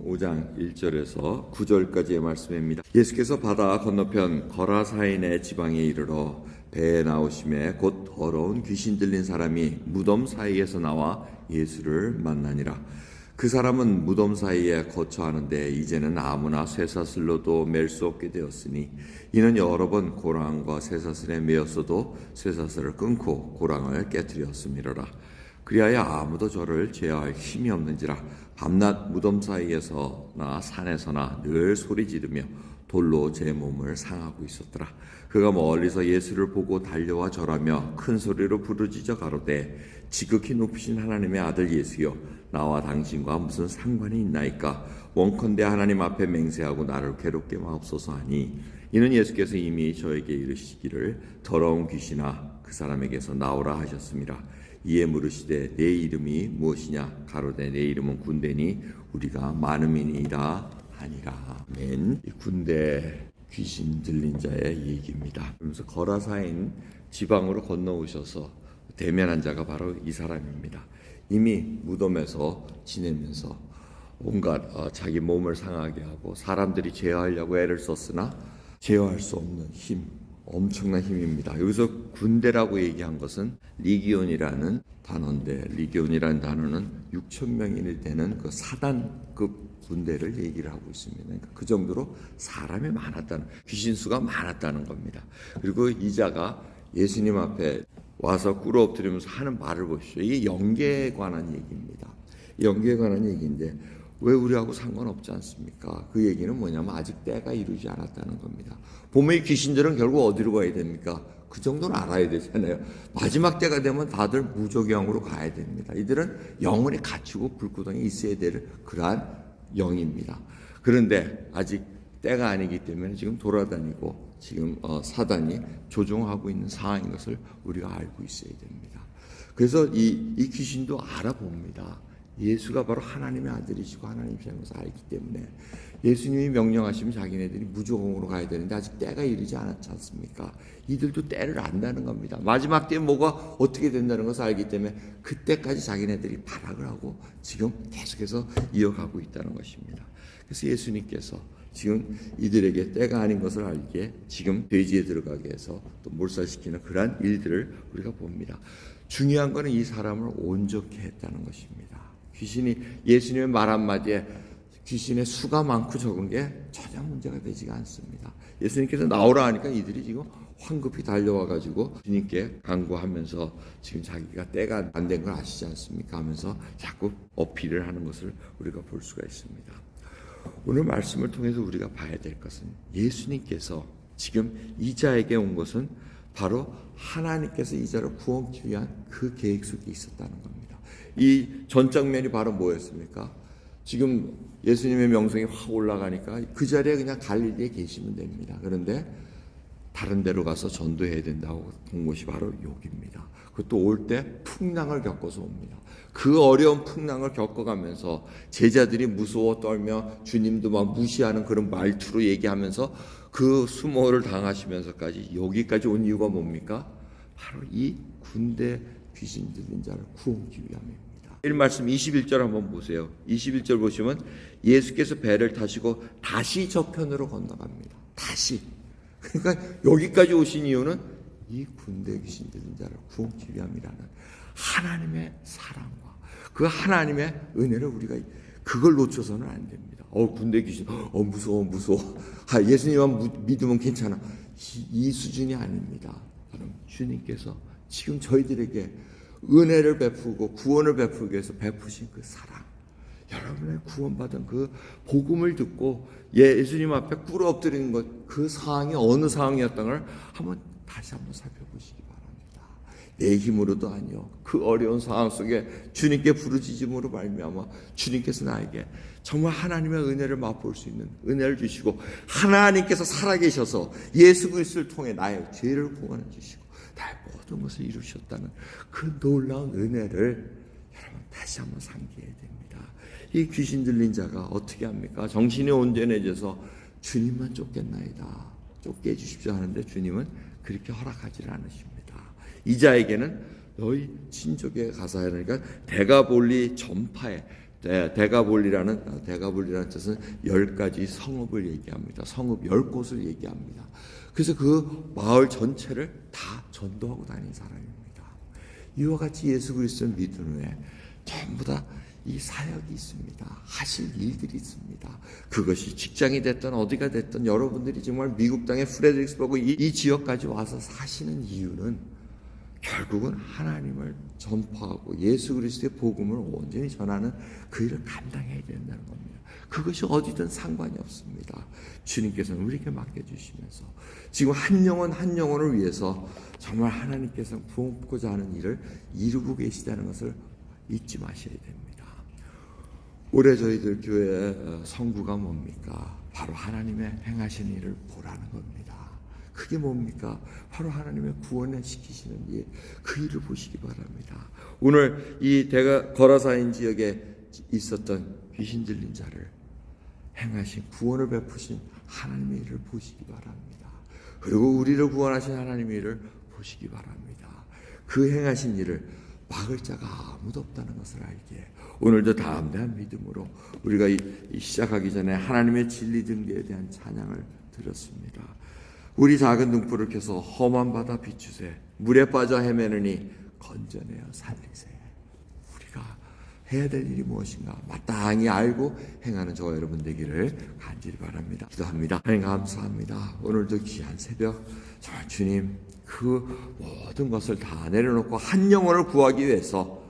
마태복음 5장 1절에서 9절까지의 말씀입니다. 예수께서 바다 건너편 거라사인의 지방에 이르러 배에 나오심에 곧 더러운 귀신 들린 사람이 무덤 사이에서 나와 예수를 만나니라. 그 사람은 무덤 사이에 거처하는데 이제는 아무나 쇠사슬로도 맬 수 없게 되었으니 이는 여러 번 고랑과 쇠사슬에 매었어도 쇠사슬을 끊고 고랑을 깨뜨렸음이로라. 그리하여 아무도 저를 제어할 힘이 없는지라. 밤낮 무덤 사이에서나 산에서나 늘 소리 지르며 돌로 제 몸을 상하고 있었더라. 그가 멀리서 예수를 보고 달려와 절하며 큰 소리로 부르짖어 가로되 지극히 높으신 하나님의 아들 예수여, 나와 당신과 무슨 상관이 있나이까? 원컨대 하나님 앞에 맹세하고 나를 괴롭게 마옵소서 하니, 이는 예수께서 이미 저에게 이르시기를 더러운 귀신아 그 사람에게서 나오라 하셨습니다. 이에 물으시되 내 이름이 무엇이냐? 가로되 내 이름은 군대니 우리가 많음이니이다 하니라. 아멘. 이 군대 귀신 들린 자의 얘기입니다. 그러면서 거라사인 지방으로 건너오셔서 대면한 자가 바로 이 사람입니다. 이미 무덤에서 지내면서 온갖 자기 몸을 상하게 하고 사람들이 제어하려고 애를 썼으나 제어할 수 없는 힘, 엄청난 힘입니다. 여기서 군대라고 얘기한 것은 리기온이라는 단어인데, 리기온이라는 단어는 6천 명이 되는 그 사단급 군대를 얘기를 하고 있습니다. 그러니까 그 정도로 사람이 많았다는, 귀신수가 많았다는 겁니다. 그리고 이 자가 예수님 앞에 와서 꿇어 엎드리면서 하는 말을 보십시오. 이게 영계에 관한 얘기입니다. 영계에 관한 얘기인데 왜 우리하고 상관없지 않습니까? 그 얘기는 뭐냐면 아직 때가 이루지 않았다는 겁니다. 보면 이 귀신들은 결국 어디로 가야 됩니까? 그 정도는 알아야 되잖아요. 마지막 때가 되면 다들 무저갱으로 가야 됩니다. 이들은 영원히 갇히고 불구덩이에 있어야 될 그러한 영입니다. 그런데 아직 때가 아니기 때문에 지금 돌아다니고 지금 사단이 조종하고 있는 상황인 것을 우리가 알고 있어야 됩니다. 그래서 이 귀신도 알아봅니다. 예수가 바로 하나님의 아들이시고 하나님이시라는 것을 알기 때문에 예수님이 명령하시면 자기네들이 무조건으로 가야 되는데 아직 때가 이르지 않았지 않습니까? 이들도 때를 안다는 겁니다. 마지막 때에 뭐가 어떻게 된다는 것을 알기 때문에 그때까지 자기네들이 발악을 하고 지금 계속해서 이어가고 있다는 것입니다. 그래서 예수님께서 지금 이들에게 때가 아닌 것을 알기에 지금 돼지에 들어가게 해서 또 몰살시키는 그러한 일들을 우리가 봅니다. 중요한 것은 이 사람을 온전케 했다는 것입니다. 귀신이 예수님의 말 한마디에 귀신의 수가 많고 적은 게 전혀 문제가 되지가 않습니다. 예수님께서 나오라 하니까 이들이 지금 황급히 달려와 가지고 주님께 간구하면서 지금 자기가 때가 안 된 걸 아시지 않습니까? 하면서 자꾸 어필을 하는 것을 우리가 볼 수가 있습니다. 오늘 말씀을 통해서 우리가 봐야 될 것은 예수님께서 지금 이 자에게 온 것은 바로 하나님께서 이 자를 구원하기 위한 그 계획 속에 있었다는 겁니다. 이 전장면이 바로 뭐였습니까? 지금 예수님의 명성이 확 올라가니까 그 자리에 그냥 갈릴리에 계시면 됩니다. 그런데 다른 데로 가서 전도해야 된다고 본 곳이 바로 여기입니다. 그것도 올 때 풍랑을 겪어서 옵니다. 그 어려운 풍랑을 겪어가면서 제자들이 무서워 떨며 주님도 막 무시하는 그런 말투로 얘기하면서 그 수모를 당하시면서까지 여기까지 온 이유가 뭡니까? 바로 이 군대 귀신 들린 자를 구원하기 위함입니다. 1말씀 21절 한번 보세요. 21절 보시면 예수께서 배를 타시고 다시 저편으로 건너갑니다. 다시. 그러니까 여기까지 오신 이유는 이 군대 귀신 들린 자를 구원하기 위함이라는 하나님의 사랑과 그 하나님의 은혜를 우리가 그걸 놓쳐서는 안 됩니다. 군대 귀신, 무서워. 예수님만 믿으면 괜찮아. 이 수준이 아닙니다. 여러분, 주님께서 지금 저희들에게 은혜를 베푸고 구원을 베푸기 위해서 베푸신 그 사랑, 여러분의 구원받은 그 복음을 듣고 예수님 앞에 꿇어 엎드리는 것, 그 상황이 어느 상황이었던 걸 다시 한번 살펴보시기 바랍니다. 내 힘으로도 아니요, 그 어려운 상황 속에 주님께 부르짖음으로 말미암아 주님께서 나에게 정말 하나님의 은혜를 맛볼 수 있는 은혜를 주시고, 하나님께서 살아계셔서 예수 그리스도를 통해 나의 죄를 구원해 주시고 나의 모든 것을 이루셨다는 그 놀라운 은혜를 여러분 다시 한번 상기해야 됩니다. 이 귀신 들린 자가 어떻게 합니까? 정신이 온전해져서 주님만 쫓겠나이다, 쫓게 해주십시오 하는데 주님은 그렇게 허락하지 않으십니다. 이 자에게는 너희 친족에 가서 하니까 데가볼리 전파에 대가볼리라는 뜻은 10가지 성읍을 얘기합니다. 성읍 10곳을 얘기합니다. 그래서 그 마을 전체를 다 전도하고 다닌 사람입니다. 이와 같이 예수 그리스도를 믿은 후에 전부 다 이 사역이 있습니다. 하실 일들이 있습니다. 그것이 직장이 됐든 어디가 됐든 여러분들이 정말 미국 땅의 프레드릭스버그 이 지역까지 와서 사시는 이유는 결국은 하나님을 전파하고 예수 그리스도의 복음을 온전히 전하는 그 일을 감당해야 된다는 겁니다. 그것이 어디든 상관이 없습니다. 주님께서는 우리에게 맡겨주시면서 지금 한 영혼을 위해서 정말 하나님께서 부어보고자 하는 일을 이루고 계시다는 것을 잊지 마셔야 됩니다. 올해 저희들 교회 성구가 뭡니까? 바로 하나님의 행하신 일을 보라는 겁니다. 그게 뭡니까? 바로 하나님의 구원을 시키시는 일, 그 일을 보시기 바랍니다. 오늘 이 거라사인 지역에 있었던 귀신 들린 자를 행하신 구원을 베푸신 하나님의 일을 보시기 바랍니다. 그리고 우리를 구원하신 하나님의 일을 보시기 바랍니다. 그 행하신 일을 막을 자가 아무도 없다는 것을 알기에 오늘도 담대한 믿음으로 우리가 시작하기 전에 하나님의 진리 등대에 대한 찬양을 드렸습니다. 우리 작은 등불을 켜서 험한 바다 비추세, 물에 빠져 헤매느니 건져내어 살리세. 우리가 해야 될 일이 무엇인가 마땅히 알고 행하는 저와 여러분 되기를 간절히 바랍니다. 기도합니다. 하나님 감사합니다. 오늘도 귀한 새벽 정말 주님 그 모든 것을 다 내려놓고 한 영혼을 구하기 위해서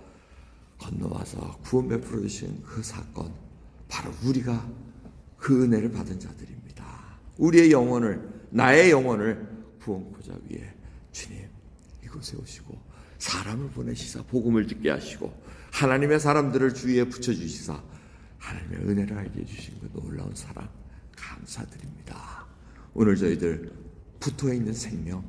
건너와서 구원 베풀어 주신 그 사건, 바로 우리가 그 은혜를 받은 자들입니다. 우리의 영혼을, 나의 영혼을 구원코자 위해 주님 이곳에 오시고 사람을 보내시사 복음을 듣게 하시고 하나님의 사람들을 주위에 붙여주시사 하나님의 은혜를 알게 해주신 그 놀라운 사랑 감사드립니다. 오늘 저희들 붙어있는 생명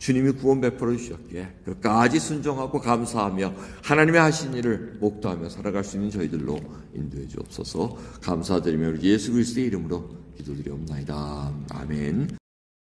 주님이 구원 베풀어 주셨기에 끝까지 순종하고 감사하며 하나님의 하신 일을 목도하며 살아갈 수 있는 저희들로 인도해 주옵소서. 감사드리며 우리 예수 그리스도의 이름으로 기도드리옵나이다. 아멘.